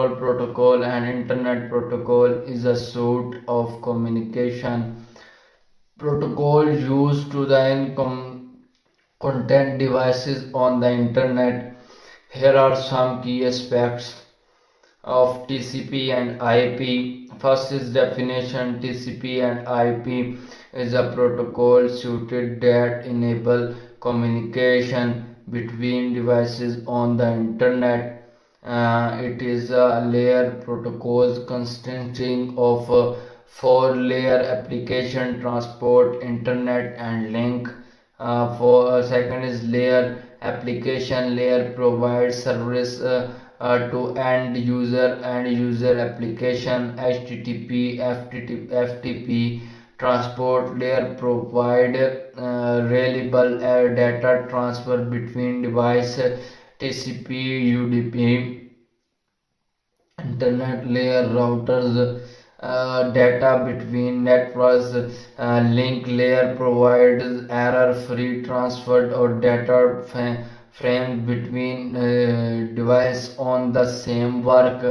control protocol. An internet protocol is a suite of communication protocols used to then content devices on the internet. Here are some key aspects of TCP and IP. First is definition. TCP and IP is a protocol suited that enable communication between devices on the internet. It is a layer protocol consisting of four-layer application, transport, internet, and link. For second is layer application. Layer provides service to end user and user application. HTTP, FTP. Transport layer provide reliable data transfer between device. TCP, UDP. Internet layer routers data between networks. Link layer provides error-free transfer or data frames between devices on the same work.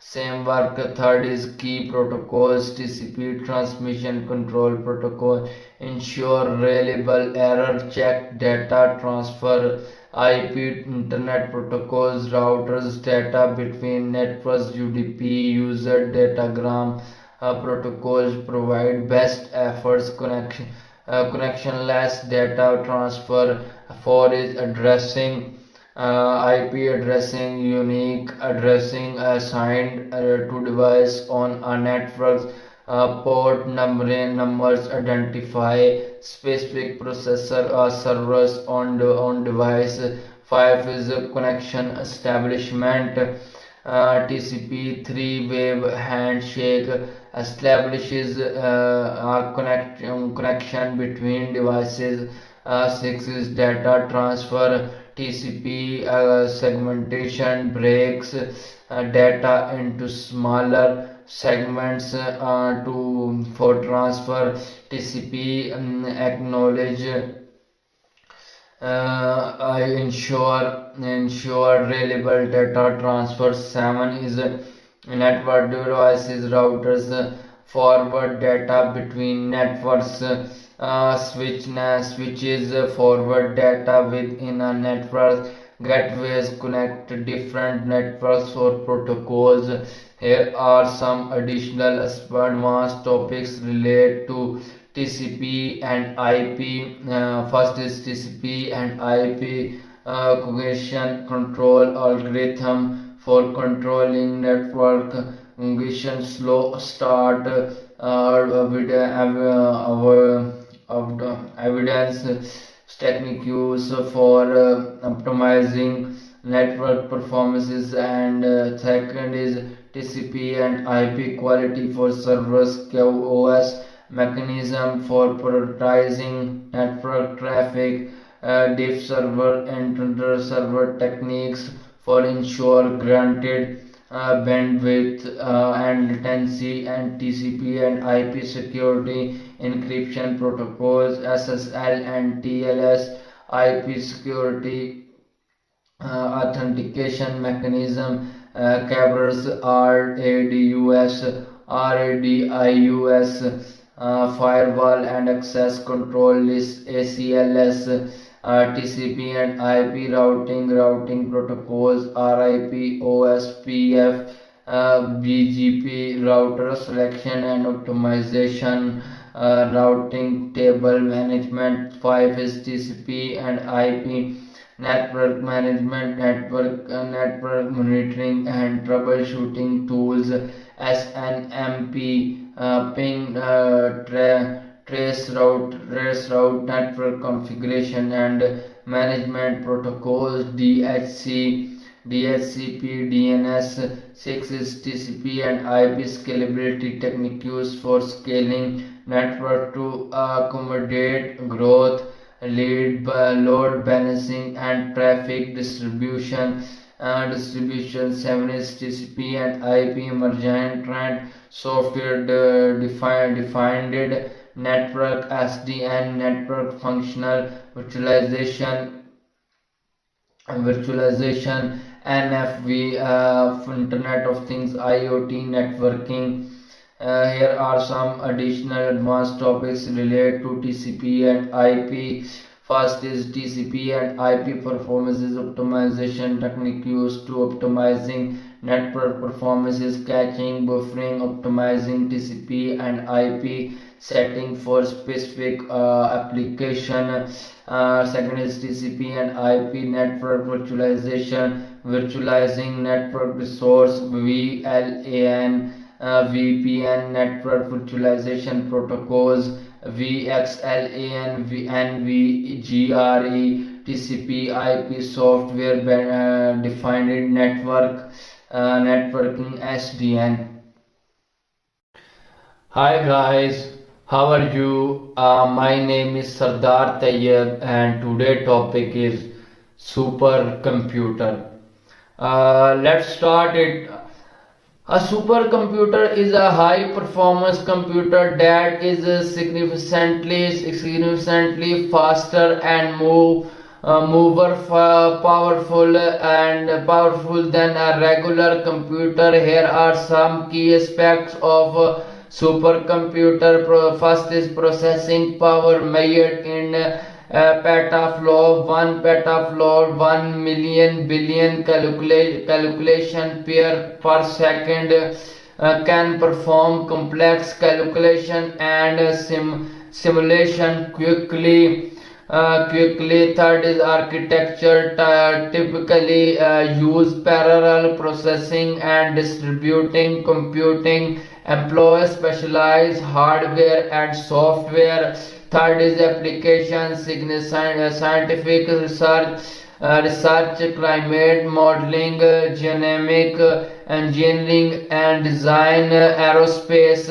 Third is key protocols. TCP, transmission control protocol, ensure reliable error check data transfer. IP, internet protocols, routers data between networks. UDP, user datagram protocols provide best efforts connectionless data transfer. Four is addressing. IP addressing, unique addressing assigned to device on a network. Port numbers identify specific processor or servers on device. Five is connection establishment. TCP three-way handshake establishes a connection between devices. Six is data transfer. TCP segmentation breaks data into smaller segments for transfer. TCP acknowledge ensure reliable data transfer. Seven is network devices routers forward data between networks. Switches forward data within a network. Gateways connect different networks or protocols. Here are some additional advanced topics related to TCP and IP. First is TCP and IP cohesion control algorithm for controlling network congestion. Slow start evidence technique used for optimizing network performances. And second is TCP and IP quality for servers. QoS mechanism for prioritizing network traffic. Diff server and inter server techniques for ensure granted bandwidth and latency. And TCP and IP security encryption protocols. SSL and TLS. IP security authentication mechanism. Cabers RADIUS. Firewall and access control list. ACLS. TCP and IP routing protocols. RIP, OSPF. BGP router selection and optimization. Routing table management. 5 is TCP and IP network management. Network monitoring and troubleshooting tools. SNMP ping traceroute network configuration and management protocols. DHCP DNS. 6 is TCP and IP scalability techniques for scaling network to accommodate growth. Load balancing and traffic distribution. 7 is TCP and IP emergent trend. Software defined network. SDN network functional virtualization. NFV, Internet of Things, IoT, networking. Here are some additional advanced topics related to TCP and IP. First is TCP and IP performances optimization technique used to optimizing network performances, caching, buffering, optimizing TCP and IP setting for specific application. Second is TCP and IP network virtualization, virtualizing network resource VLAN, VPN network virtualization protocols, VXLAN, NVGRE, TCP, IP software defined network, networking SDN. Hi guys, how are you? My name is Sardar Tayyab and today topic is supercomputer. Let's start it. A supercomputer is a high performance computer that is significantly faster and powerful than a regular computer. Here are some key aspects of supercomputer. First is processing power measured in petaflop. 1 petaflop, 1 million billion calculation per second, can perform complex calculation and simulation quickly. Third is architecture. Typically use parallel processing and distributing computing. Employs specialized hardware and software. Third is application, scientific research, climate modeling, genomic engineering and design, aerospace,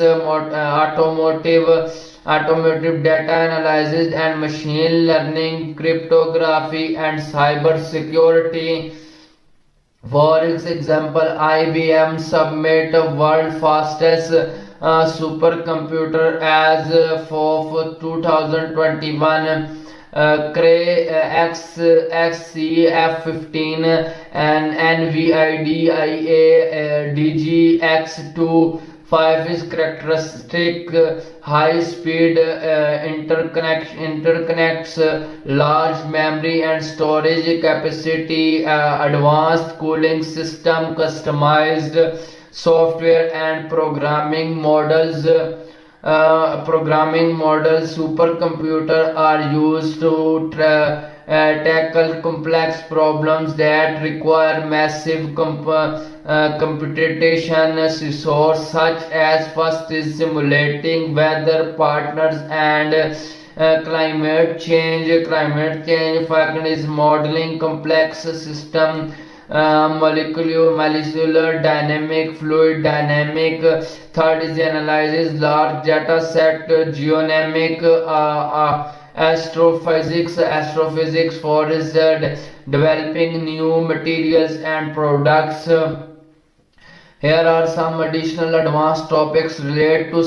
automotive data analysis and machine learning, cryptography and cyber security. For example, IBM submit world fastest supercomputer as for 2021, Cray XCF15 and NVIDIA DGX2. 5 is characteristic high speed interconnects, large memory and storage capacity, advanced cooling system, customized software and programming models. Supercomputer are used to tackle complex problems that require massive computation resources, such as first is simulating weather patterns and climate change. Second is modeling complex system, molecular dynamic, fluid dynamic. Third is analyzes large data set, genomic, astrophysics. Fourth is developing new materials and products. Here are some additional advanced topics relate to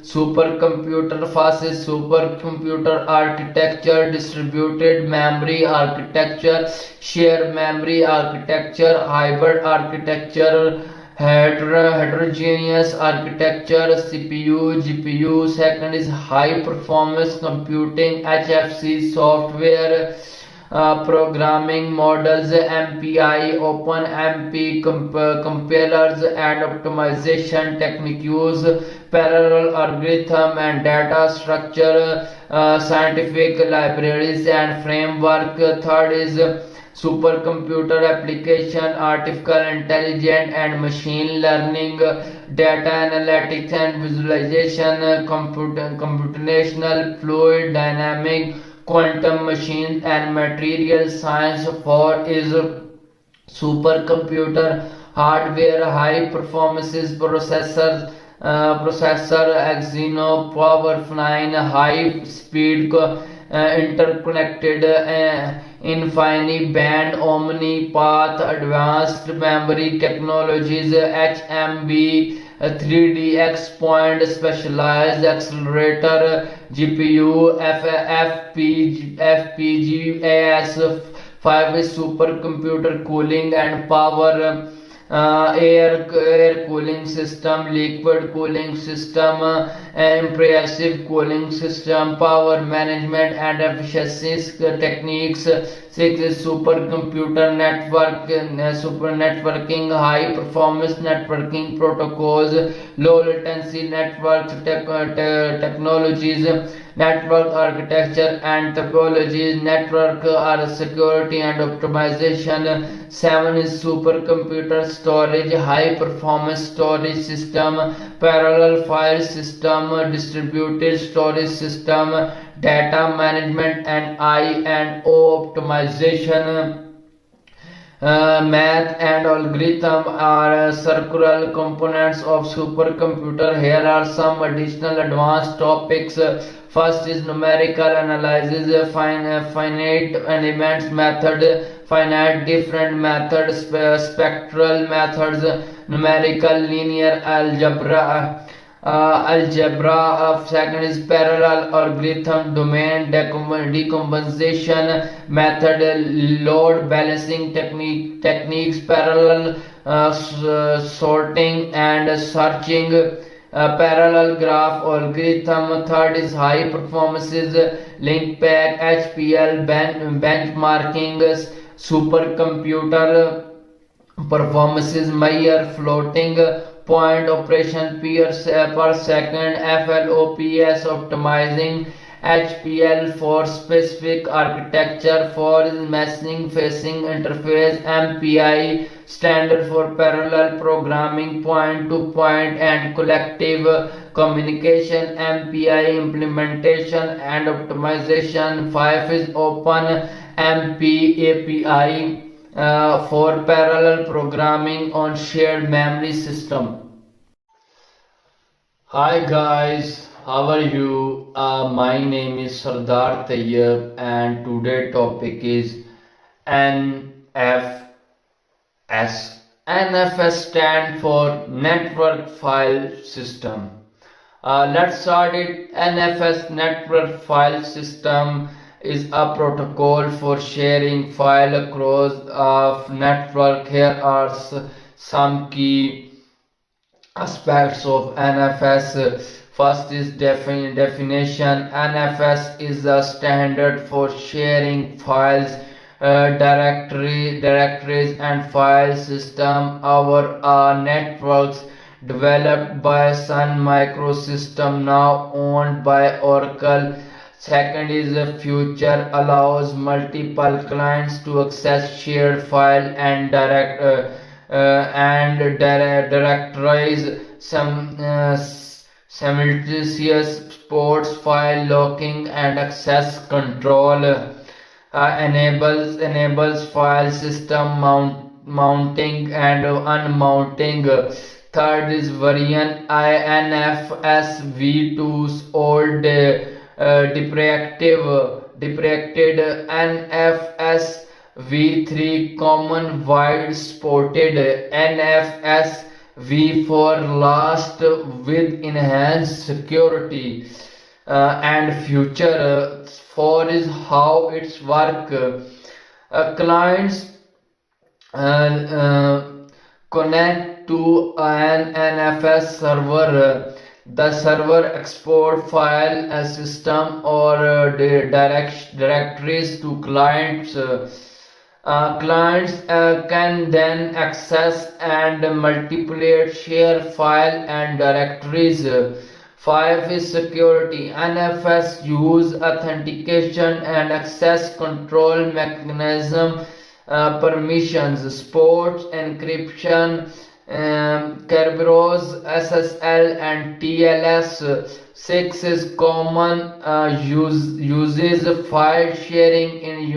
supercomputer. First is supercomputer architecture, distributed memory architecture, shared memory architecture, hybrid architecture, heterogeneous architecture, CPU, GPU. Second is high performance computing, HFC software, programming models, MPI, OpenMP, compilers and optimization technique, use parallel algorithm and data structure, scientific libraries and framework. Third is supercomputer application, artificial intelligence and machine learning, data analytics and visualization, computational fluid dynamic, quantum machines and material science. Four is supercomputer hardware, high performances processor, Exynos Power 9, high speed interconnected InfiniBand, OmniPath, advanced memory technologies, HMB, 3D X-Point, specialized accelerator, GPU, FPGAs, 5 is supercomputer cooling and power, air cooling system, liquid cooling system, impressive cooling system, power management and efficiency techniques. 6 is supercomputer super networking, high performance networking protocols, low latency networks technologies, network architecture and topologies, network security and optimization. 7 is supercomputer storage, high performance storage system, parallel file system, distributed storage system, data management and I&O optimization. Math and algorithm are circular components of supercomputer. Here are some additional advanced topics. First is numerical analysis, finite elements method, finite different methods, spectral methods, numerical linear algebra. Second is parallel algorithm, domain decomposition method, load balancing techniques, parallel sorting and searching, parallel graph algorithm. Third is high performances, link pack, HPL, benchmarking, supercomputer performances measure floating point operation per second, FLOPS optimizing, HPL for specific architecture. 4 is machine facing interface, MPI standard for parallel programming, point to point and collective communication, MPI implementation and optimization. 5 is open MP API for parallel programming on shared memory system. Hi guys, how are you? My name is Sardar Tayyab and today topic is NFS. NFS stand for Network File System. Let's start it. NFS Network File System is a protocol for sharing file across a network. Here are some key aspects of NFS. First is definition. NFS is a standard for sharing files, directories and file system over networks developed by Sun Microsystem, now owned by Oracle. Second is a feature allows multiple clients to access shared file and directories. Simultaneous sports file locking and access control. Enables file system mounting and unmounting. Third is variant INFS v2's old deprecated NFS v3 common wide supported NFS v4 last with enhanced security and future. 4 is how it's work. Clients connect to an NFS server. The server export file system or directories to clients. Clients can then access and manipulate share file and directories. 5 is security. NFS use authentication and access control mechanism, permissions, sports, encryption, Kerberos, SSL and TLS. 6 is common uses file sharing in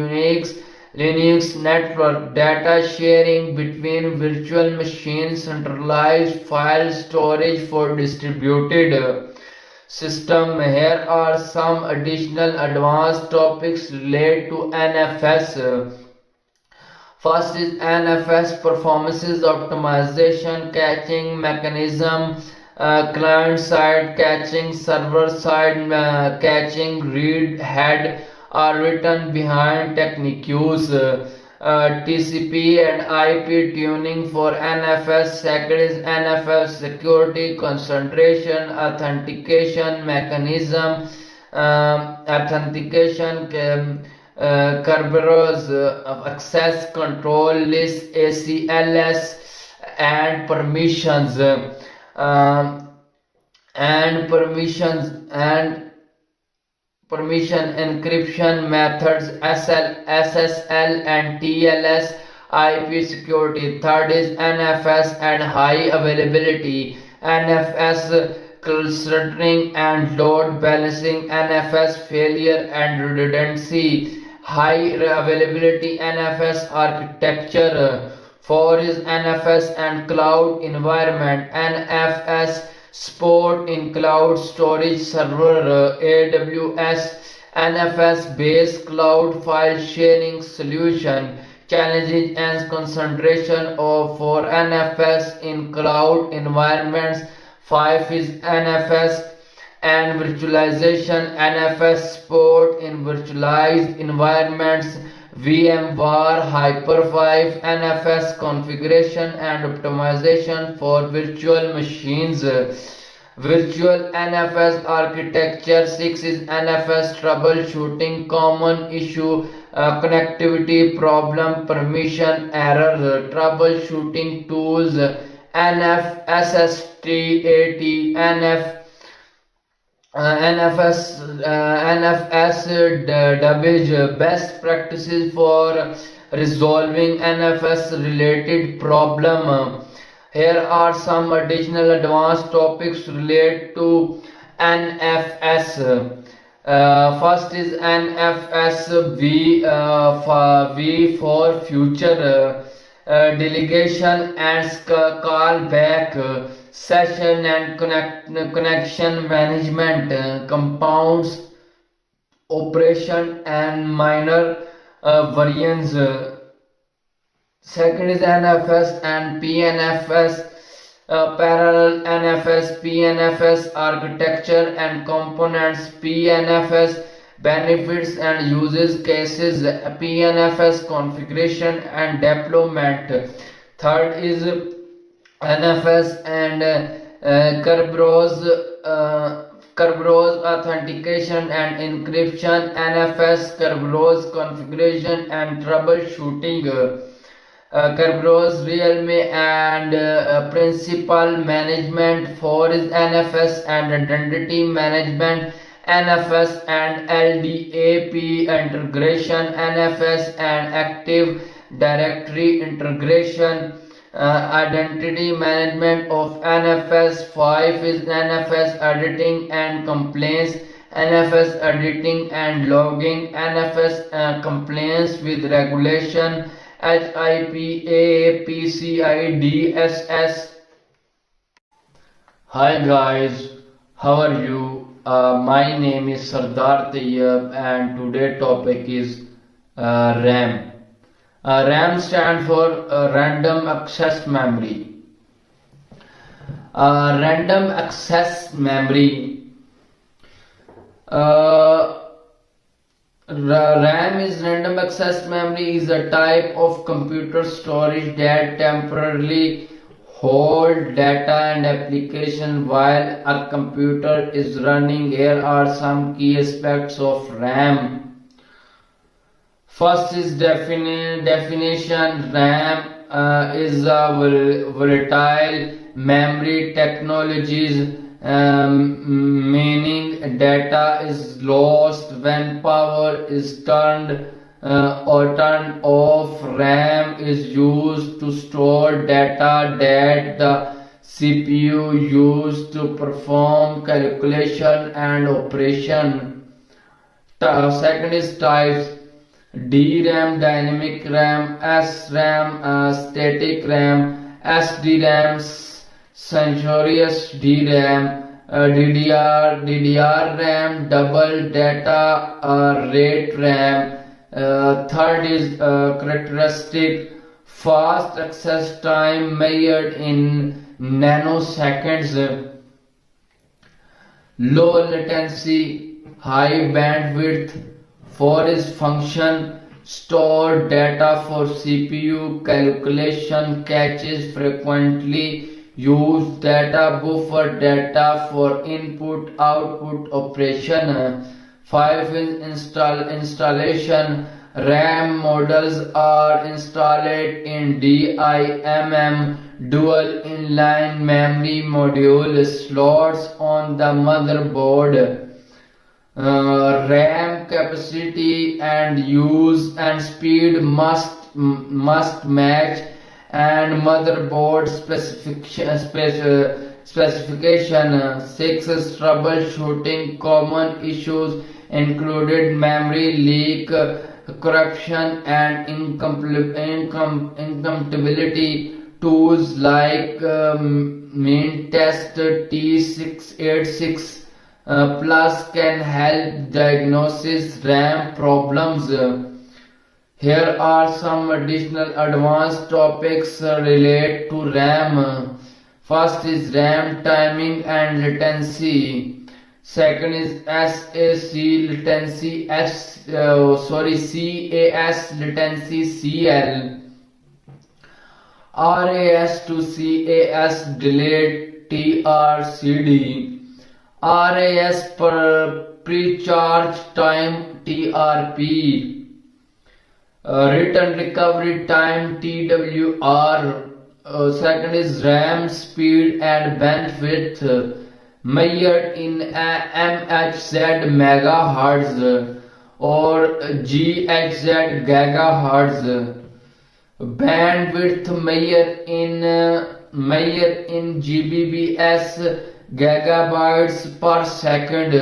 Linux network, data sharing between virtual machines, centralized file storage for distributed system. Here are some additional advanced topics related to NFS. First is NFS performances optimization, caching mechanism, client side caching, server side caching, read head are written behind techniques. TCP and IP tuning for NFS. Second is NFS security, concentration, authentication mechanism, authentication, Kerberos, access control list, ACLS, and permissions, and permission encryption methods, SSL and TLS, IP security. Third is NFS and high availability. NFS clustering and load balancing, NFS failure and redundancy. High availability NFS architecture. 4 is NFS and cloud environment. NFS support in cloud storage server, AWS. NFS based cloud file sharing solution. Challenges and concentration of for NFS in cloud environments. 5 is NFS and virtualization. NFS support in virtualized environments, VMware, Hyper-V. NFS configuration and optimization for virtual machines. Virtual NFS architecture. 6 is NFS troubleshooting, common issue, connectivity problem, permission error, troubleshooting tools, NF, SSTAT, NFS Dubbage, best practices for resolving NFS related problem. Here are some additional advanced topics related to NFS. First is NFS V for future delegation and callback, session and connection management, compounds operation and minor variants. Second is NFS and PNFS, parallel NFS, PNFS architecture and components, PNFS benefits and uses cases, PNFS configuration and deployment. Third is NFS and Kerberos authentication and encryption, NFS Kerberos configuration and troubleshooting. Kerberos realm and principal management. 4 is NFS and identity management, NFS and LDAP integration, NFS and Active Directory integration, identity management of NFS. 5 is NFS editing and complaints, NFS editing and logging, NFS compliance with regulation, HIPAA, PCI DSS. Hi guys, how are you? My name is Sardar Tayyab and today topic is RAM. RAM stands for random access memory. Random access memory. RAM is random access memory, is a type of computer storage that temporarily hold data and application while a computer is running. Here are some key aspects of RAM. First is definition. RAM is a volatile memory technologies, meaning data is lost when power is turned off. RAM is used to store data that the CPU used to perform calculation and operation. Second is types. DRAM, dynamic RAM, SRAM, static RAM, SDRAM, Sensorious DRAM, DDR RAM, double data rate RAM. Third is characteristic. Fast access time measured in nanoseconds. Low latency, high bandwidth, 4 is function, store data for CPU calculation, caches frequently used data, buffer data for input output operation. 5 is installation. RAM models are installed in DIMM dual inline memory module slots on the motherboard. RAM capacity and use and speed must match, and motherboard specification. 6 is troubleshooting. Common issues included memory leak, corruption, and incompatibility. Tools like Mintest T686 Plus can help diagnose RAM problems. Here are some additional advanced topics related to RAM. First is RAM timing and latency. Second is SAC latency, CAS latency, CL. RAS to CAS delayed, TRCD. RAS per pre-charge time, TRP. Return recovery time, TWR. Second is RAM speed and bandwidth measured in MHz megahertz or GHz gigahertz. Bandwidth measured in GBps gigabytes per second.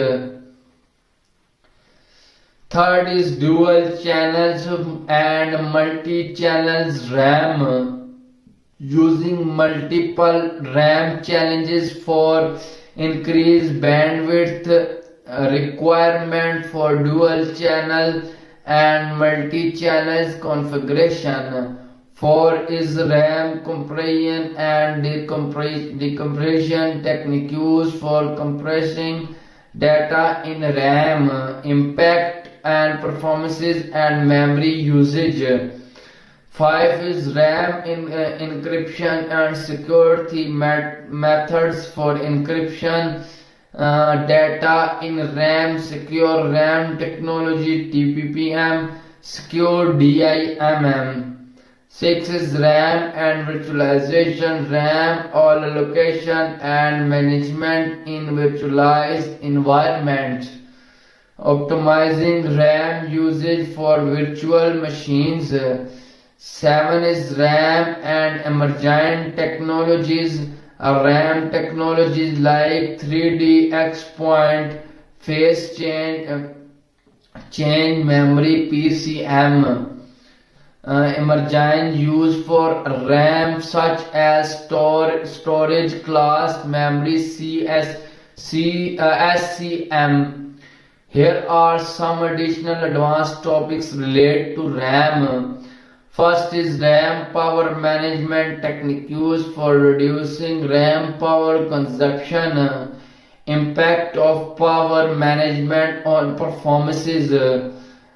Third is dual channels and multi-channels RAM. Using multiple RAM challenges for increased bandwidth, requirement for dual channel and multi-channels configuration. 4 is RAM compression and decompression technique used for compressing data in RAM, impact and performances and memory usage. 5 is RAM encryption and security methods for encryption data in RAM, secure RAM technology, TPPM, secure DIMM. 6 is RAM and virtualization, RAM all allocation and management in virtualized environments, optimizing RAM usage for virtual machines. 7 is RAM and emergent technologies. RAM technologies like 3D XPoint, phase change memory, PCM. Emergent used for RAM such as storage class memory, SCM. Here are some additional advanced topics related to RAM. First is RAM power management technique used for reducing RAM power consumption. Impact of power management on performances.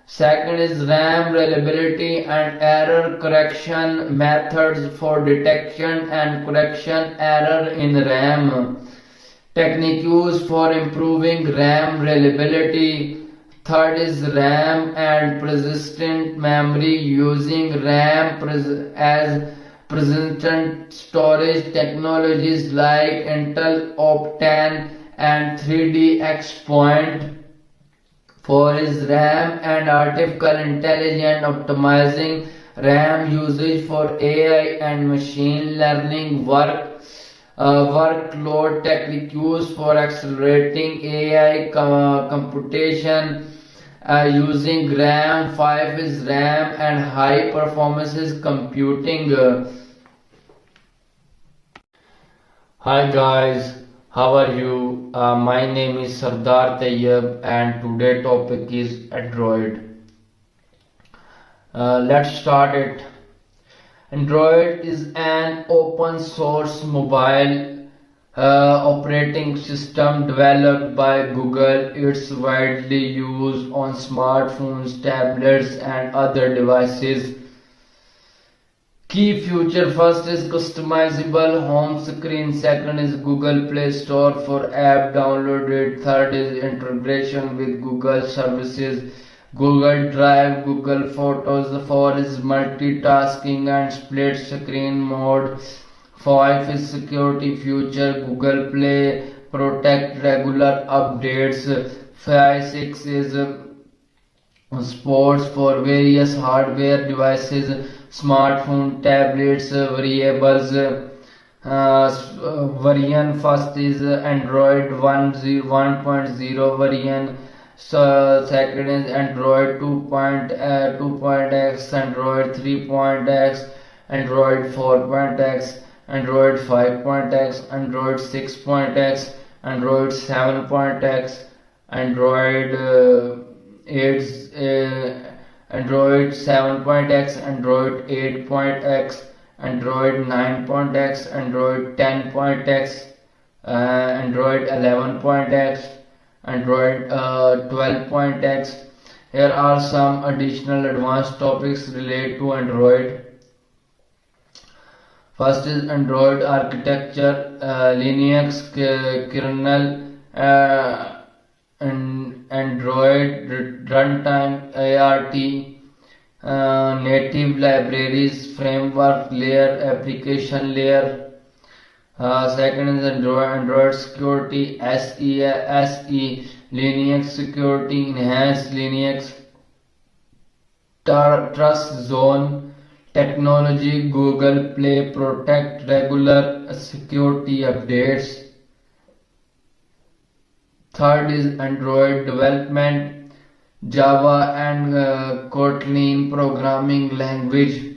Second is RAM reliability and error correction methods for detection and correction error in RAM. Technique used for improving RAM reliability. Third is RAM and persistent memory using RAM as persistent storage technologies like Intel Optane and 3D XPoint. 4 is RAM and artificial intelligence optimizing RAM usage for AI and machine learning workload technique used for accelerating AI computation using RAM. 5 is RAM and high performance computing. Hi guys, how are you? My name is Sardar Tayyab and today topic is Android. Let's start it. Android is an open source mobile operating system developed by Google. It's widely used on smartphones, tablets, and other devices. Key feature: first is customizable home screen, second is Google Play Store for app downloaded, third is integration with Google services, Google Drive, Google Photos, four is multitasking and split screen mode, five is security feature, Google Play Protect regular updates, six is sports for various hardware devices, smartphone, tablets, variables. Variant first is Android 1.0 variant. So second is Android 2.x, Android 3.x, Android 4.x, Android 5.x, Android 6.x, Android 7.x, Android 8, Android 7.x, Android 8.x, Android 9.x, Android 10.x, Android 11.x, Android 12.x. Here are some additional advanced topics related to Android. First is Android architecture, Linux kernel, and Android runtime, ART, native libraries, framework layer, application layer. Second is Android security, SE, Linux security, enhanced Linux, trust zone, technology, Google Play Protect regular security updates. Third is Android development, Java and Kotlin programming language,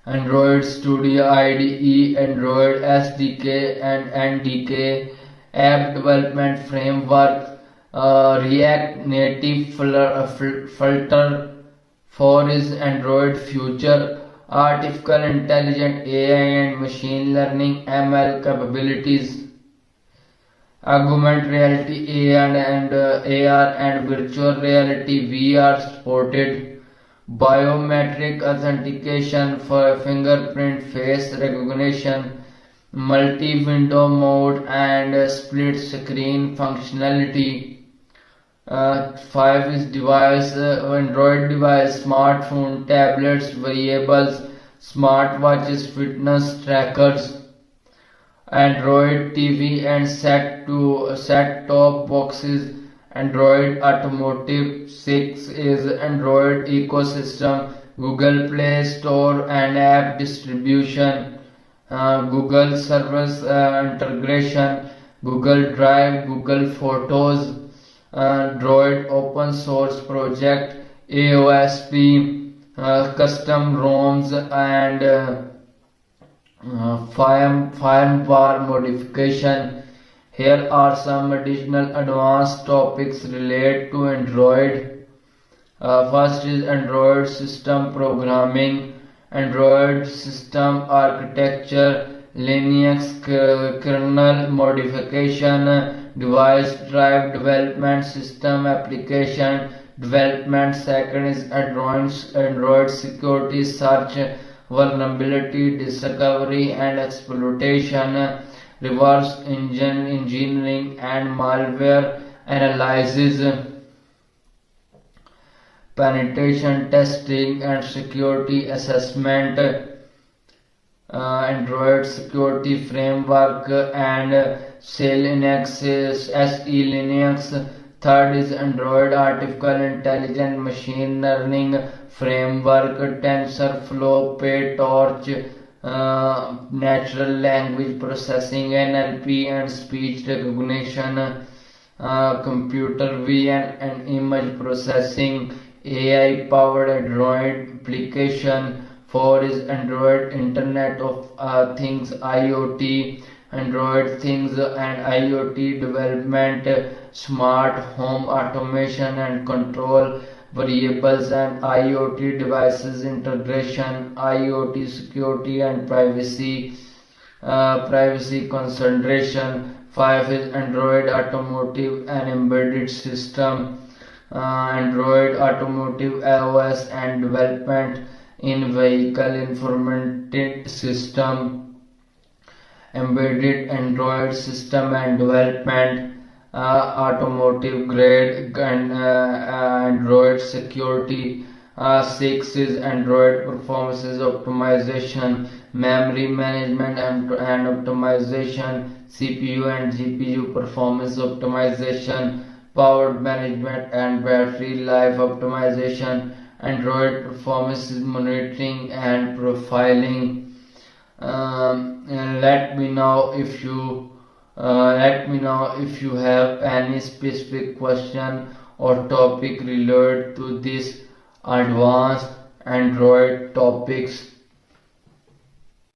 Android Studio IDE, Android SDK and NDK, app development framework, React Native Flutter. 4 is Android future, artificial intelligence, AI and machine learning, ML capabilities, augmented reality, AR and virtual reality, VR supported, biometric authentication for fingerprint face recognition, multi-window mode and split screen functionality. 5 is device, Android device, smartphone, tablets, variables, smartwatches, fitness trackers, Android TV and set-top boxes, Android automotive. 6 is Android ecosystem, Google Play Store and app distribution, Google service integration, Google Drive, Google Photos, Android open source project, AOSP, custom ROMs and firmware modification. Here are some additional advanced topics related to Android. First is Android system programming, Android system architecture, Linux kernel modification, device drive development, system application development. Second is Android security, search, vulnerability discovery and exploitation, reverse engineering and malware analysis, penetration testing and security assessment, Android security framework and SE Linux. Third is Android artificial intelligence machine learning framework, TensorFlow, PyTorch, natural language processing, NLP and speech recognition, computer vision and image processing, AI powered Android application. 4 is Android Internet of Things, IoT, Android Things and IoT development, smart home automation and control, variables and IoT devices integration, IoT security and privacy, privacy consideration. 5 is Android Automotive and Embedded System. Android Automotive OS and development in vehicle infotainment system. Embedded Android system and development, automotive grade and Android security. 6 is Android performance optimization, memory management and optimization, CPU and GPU performance optimization, power management and battery life optimization, Android performance monitoring and profiling. And let me know if you have any specific question or topic related to this advanced Android topics.